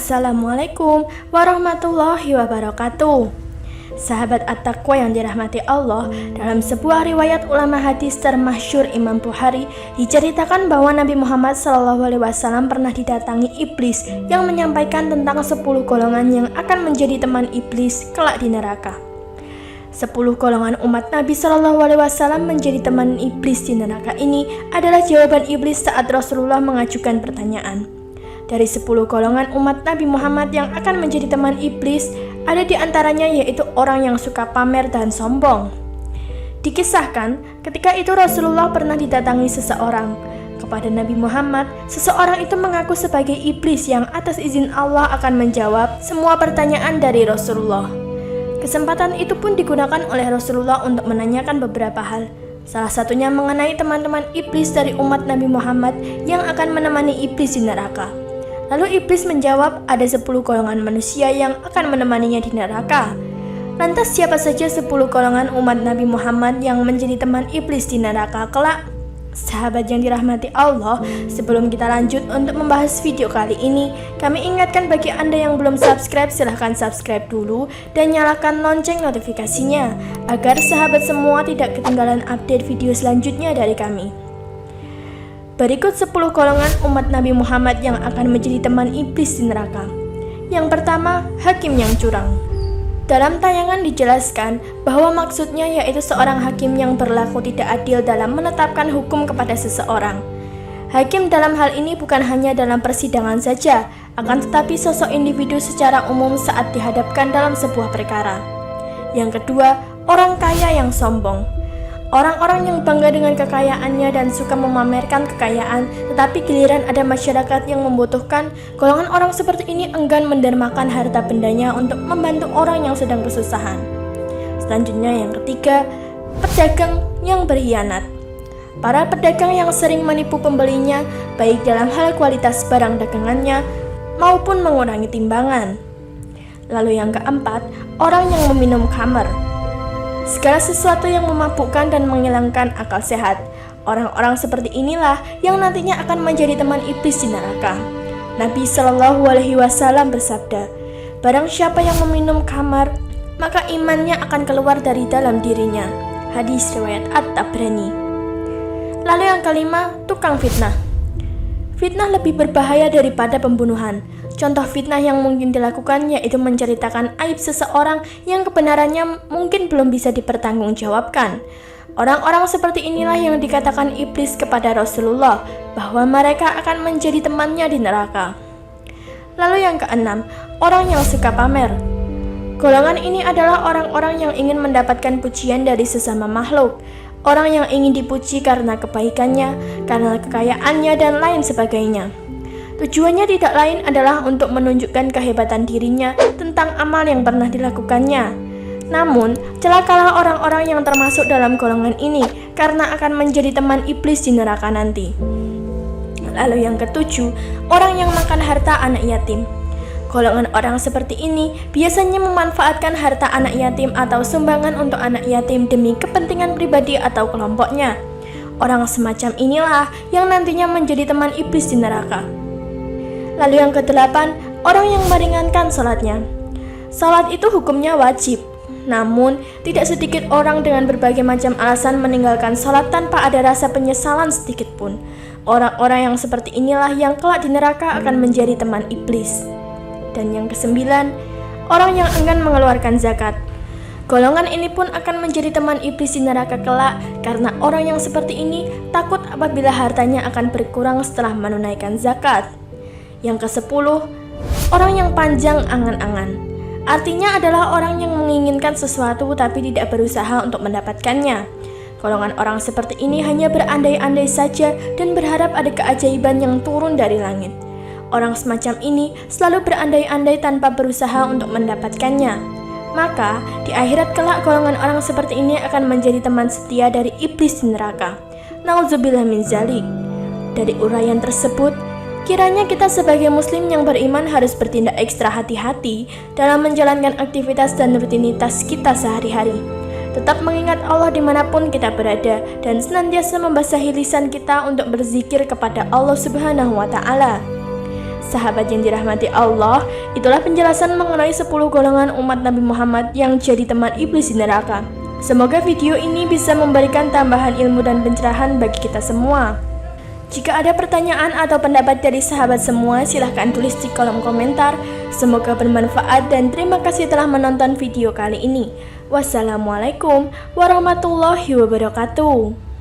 Assalamualaikum warahmatullahi wabarakatuh. Sahabat At-Taqwa yang dirahmati Allah, dalam sebuah riwayat ulama hadis termasyhur Imam Bukhari diceritakan bahwa Nabi Muhammad SAW pernah didatangi iblis yang menyampaikan tentang 10 golongan yang akan menjadi teman iblis kelak di neraka. 10 golongan umat Nabi SAW menjadi teman iblis di neraka ini adalah jawaban iblis saat Rasulullah mengajukan pertanyaan. Dari 10 golongan umat Nabi Muhammad yang akan menjadi teman iblis, ada di antaranya yaitu orang yang suka pamer dan sombong. Dikisahkan, ketika itu Rasulullah pernah didatangi seseorang. Kepada Nabi Muhammad, seseorang itu mengaku sebagai iblis yang atas izin Allah akan menjawab semua pertanyaan dari Rasulullah. Kesempatan itu pun digunakan oleh Rasulullah untuk menanyakan beberapa hal. Salah satunya mengenai teman-teman iblis dari umat Nabi Muhammad yang akan menemani iblis di neraka. Lalu iblis menjawab ada 10 golongan manusia yang akan menemaninya di neraka. Lantas siapa saja 10 golongan umat Nabi Muhammad yang menjadi teman iblis di neraka kelak? Sahabat yang dirahmati Allah, sebelum kita lanjut untuk membahas video kali ini, kami ingatkan bagi Anda yang belum subscribe, silahkan subscribe dulu dan nyalakan lonceng notifikasinya agar sahabat semua tidak ketinggalan update video selanjutnya dari kami. Berikut 10 golongan umat Nabi Muhammad yang akan menjadi teman iblis di neraka. Yang pertama, hakim yang curang. Dalam tayangan dijelaskan bahwa maksudnya yaitu seorang hakim yang berlaku tidak adil dalam menetapkan hukum kepada seseorang. Hakim dalam hal ini bukan hanya dalam persidangan saja, akan tetapi sosok individu secara umum saat dihadapkan dalam sebuah perkara. Yang kedua, orang kaya yang sombong. Orang-orang yang bangga dengan kekayaannya dan suka memamerkan kekayaan, tetapi giliran ada masyarakat yang membutuhkan, golongan orang seperti ini enggan mendermakan harta bendanya untuk membantu orang yang sedang kesusahan. Selanjutnya yang ketiga, pedagang yang berkhianat. Para pedagang yang sering menipu pembelinya, baik dalam hal kualitas barang dagangannya maupun mengurangi timbangan. Lalu yang keempat, orang yang meminum khamar. Segala sesuatu yang memabukkan dan menghilangkan akal sehat. Orang-orang seperti inilah yang nantinya akan menjadi teman iblis di neraka. Nabi SAW bersabda, barang siapa yang meminum khamar, maka imannya akan keluar dari dalam dirinya. Hadis riwayat At-Tabrani. Lalu yang kelima, tukang fitnah. Fitnah lebih berbahaya daripada pembunuhan. Contoh fitnah yang mungkin dilakukan yaitu menceritakan aib seseorang yang kebenarannya mungkin belum bisa dipertanggungjawabkan. Orang-orang seperti inilah yang dikatakan iblis kepada Rasulullah bahwa mereka akan menjadi temannya di neraka. Lalu yang keenam, orang yang suka pamer. Golongan ini adalah orang-orang yang ingin mendapatkan pujian dari sesama makhluk. Orang yang ingin dipuji karena kebaikannya, karena kekayaannya dan lain sebagainya. Tujuannya tidak lain adalah untuk menunjukkan kehebatan dirinya tentang amal yang pernah dilakukannya. Namun, celakalah orang-orang yang termasuk dalam golongan ini karena akan menjadi teman iblis di neraka nanti. Lalu yang ketujuh, orang yang makan harta anak yatim. Golongan orang seperti ini biasanya memanfaatkan harta anak yatim atau sumbangan untuk anak yatim demi kepentingan pribadi atau kelompoknya. Orang semacam inilah yang nantinya menjadi teman iblis di neraka. Lalu yang kedelapan, orang yang meringankan sholatnya. Sholat itu hukumnya wajib, namun tidak sedikit orang dengan berbagai macam alasan meninggalkan sholat tanpa ada rasa penyesalan sedikit pun. Orang-orang yang seperti inilah yang kelak di neraka akan menjadi teman iblis. Dan yang kesembilan, orang yang enggan mengeluarkan zakat. Golongan ini pun akan menjadi teman iblis di neraka kelak karena orang yang seperti ini takut apabila hartanya akan berkurang setelah menunaikan zakat. Yang ke-10, orang yang panjang angan-angan. Artinya adalah orang yang menginginkan sesuatu tapi tidak berusaha untuk mendapatkannya. Golongan orang seperti ini hanya berandai-andai saja dan berharap ada keajaiban yang turun dari langit. Orang semacam ini selalu berandai-andai tanpa berusaha untuk mendapatkannya. Maka, di akhirat kelak golongan orang seperti ini akan menjadi teman setia dari iblis di neraka. Nauzubillah min zalik. Dari uraian tersebut, kiranya kita sebagai muslim yang beriman harus bertindak ekstra hati-hati dalam menjalankan aktivitas dan rutinitas kita sehari-hari. Tetap mengingat Allah dimanapun kita berada dan senantiasa membasahi lisan kita untuk berzikir kepada Allah Subhanahu wa Ta'ala. Sahabat yang dirahmati Allah, itulah penjelasan mengenai 10 golongan umat Nabi Muhammad yang jadi teman iblis di neraka. Semoga video ini bisa memberikan tambahan ilmu dan pencerahan bagi kita semua. Jika ada pertanyaan atau pendapat dari sahabat semua, silahkan tulis di kolom komentar. Semoga bermanfaat dan terima kasih telah menonton video kali ini. Wassalamualaikum warahmatullahi wabarakatuh.